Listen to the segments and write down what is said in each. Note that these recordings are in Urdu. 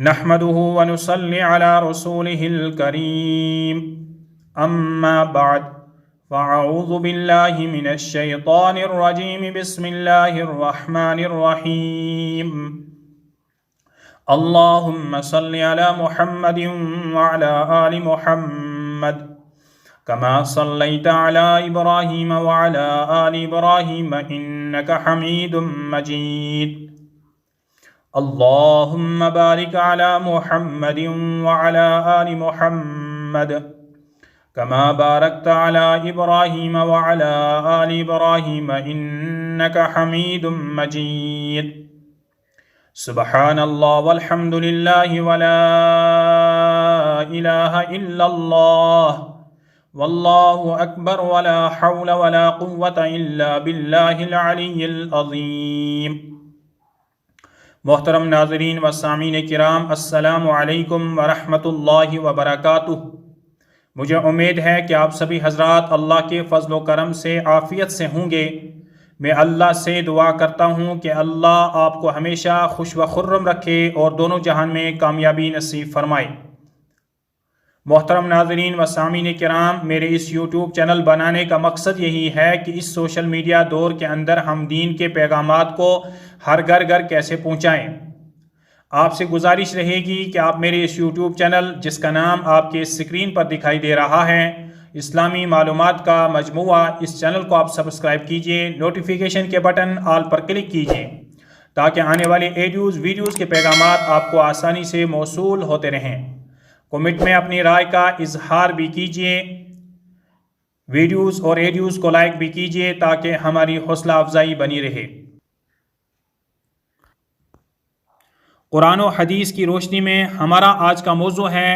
نحمده ونصلي على رسوله الكريم أما بعد فأعوذ بالله من الشيطان الرجيم بسم الله الرحمن الرحيم اللهم صل على محمد وعلى آل محمد كما صليت على إبراهيم وعلى آل إبراهيم إنك حميد مجيد اللهم بارك على محمد وعلى آل محمد كما باركت على إبراهيم وعلى آل إبراهيم إنك حميد مجيد سبحان الله والحمد لله ولا إله إلا الله والله أكبر ولا حول ولا قوة إلا بالله العلي العظيم۔ محترم ناظرین و سامعین کرام، السلام علیکم ورحمۃ اللہ وبرکاتہ۔ مجھے امید ہے کہ آپ سبھی حضرات اللہ کے فضل و کرم سے عافیت سے ہوں گے۔ میں اللہ سے دعا کرتا ہوں کہ اللہ آپ کو ہمیشہ خوش و خرم رکھے اور دونوں جہان میں کامیابی نصیب فرمائے۔ محترم ناظرین و سامعین کرام، میرے اس یوٹیوب چینل بنانے کا مقصد یہی ہے کہ اس سوشل میڈیا دور کے اندر ہم دین کے پیغامات کو ہر گھر گھر کیسے پہنچائیں۔ آپ سے گزارش رہے گی کہ آپ میرے اس یوٹیوب چینل، جس کا نام آپ کے اسکرین پر دکھائی دے رہا ہے، اسلامی معلومات کا مجموعہ، اس چینل کو آپ سبسکرائب کیجئے، نوٹیفیکیشن کے بٹن آل پر کلک کیجئے تاکہ آنے والے ویڈیوز کے پیغامات آپ کو آسانی سے موصول ہوتے رہیں۔ کمنٹ میں اپنی رائے کا اظہار بھی کیجئے، ویڈیوز اور ایڈیوز کو لائک بھی کیجئے تاکہ ہماری حوصلہ افزائی بنی رہے۔ قرآن و حدیث کی روشنی میں ہمارا آج کا موضوع ہے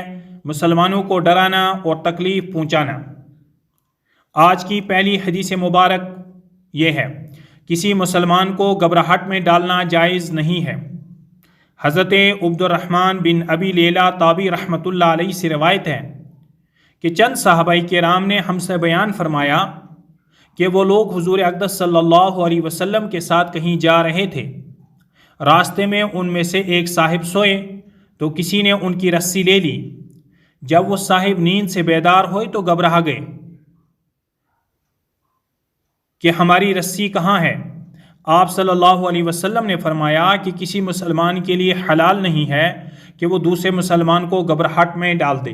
مسلمانوں کو ڈرانا اور تکلیف پہنچانا۔ آج کی پہلی حدیث مبارک یہ ہے، کسی مسلمان کو گھبراہٹ میں ڈالنا جائز نہیں ہے۔ حضرت عبد الرحمن بن ابی لیلہ تابعی رحمۃ اللہ علیہ سے روایت ہے کہ چند صحابہ کرام نے ہم سے بیان فرمایا کہ وہ لوگ حضور اقدس صلی اللہ علیہ وسلم کے ساتھ کہیں جا رہے تھے۔ راستے میں ان میں سے ایک صاحب سوئے تو کسی نے ان کی رسی لے لی۔ جب وہ صاحب نیند سے بیدار ہوئے تو گھبرا گئے کہ ہماری رسی کہاں ہے؟ آپ صلی اللہ علیہ وسلم نے فرمایا کہ کسی مسلمان کے لیے حلال نہیں ہے کہ وہ دوسرے مسلمان کو گھبراہٹ میں ڈال دے،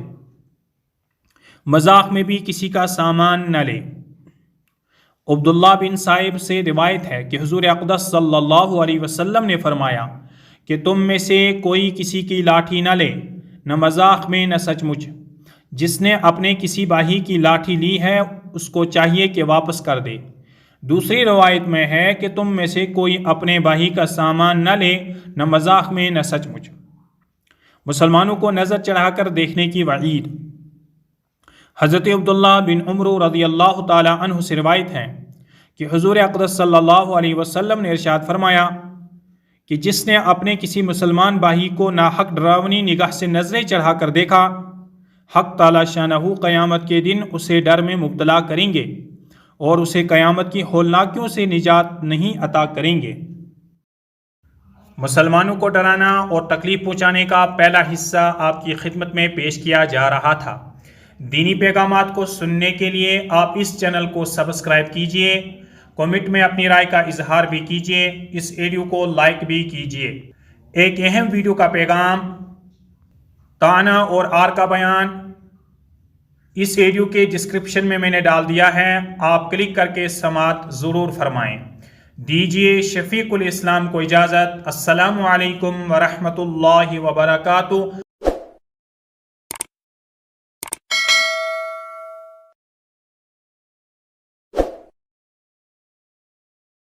مذاق میں بھی کسی کا سامان نہ لے۔ عبداللہ بن صائب سے روایت ہے کہ حضور اقدس صلی اللہ علیہ وسلم نے فرمایا کہ تم میں سے کوئی کسی کی لاٹھی نہ لے، نہ مذاق میں نہ سچ مچ۔ جس نے اپنے کسی بھائی کی لاٹھی لی ہے اس کو چاہیے کہ واپس کر دے۔ دوسری روایت میں ہے کہ تم میں سے کوئی اپنے بھائی کا سامان نہ لے، نہ مذاق میں نہ سچ مچ۔ مسلمانوں کو نظر چڑھا کر دیکھنے کی وعید۔ حضرت عبداللہ بن عمر رضی اللہ تعالی عنہ سے روایت ہے کہ حضور اقدس صلی اللہ علیہ وسلم نے ارشاد فرمایا کہ جس نے اپنے کسی مسلمان بھائی کو ناحق ڈراونی نگاہ سے نظریں چڑھا کر دیکھا، حق تعالی شانہ قیامت کے دن اسے ڈر میں مبتلا کریں گے اور اسے قیامت کی ہولناکیوں سے نجات نہیں عطا کریں گے۔ مسلمانوں کو ڈرانا اور تکلیف پہنچانے کا پہلا حصہ آپ کی خدمت میں پیش کیا جا رہا تھا۔ دینی پیغامات کو سننے کے لیے آپ اس چینل کو سبسکرائب کیجئے، کمنٹ میں اپنی رائے کا اظہار بھی کیجئے، اس ویڈیو کو لائک بھی کیجئے۔ ایک اہم ویڈیو کا پیغام، تانا اور آر کا بیان اس ویڈیو کے ڈسکرپشن میں نے ڈال دیا ہے، آپ کلک کر کے سماعت ضرور فرمائیں۔ دیجئے شفیق الاسلام کو اجازت۔ السلام علیکم ورحمۃ اللہ وبرکاتہ۔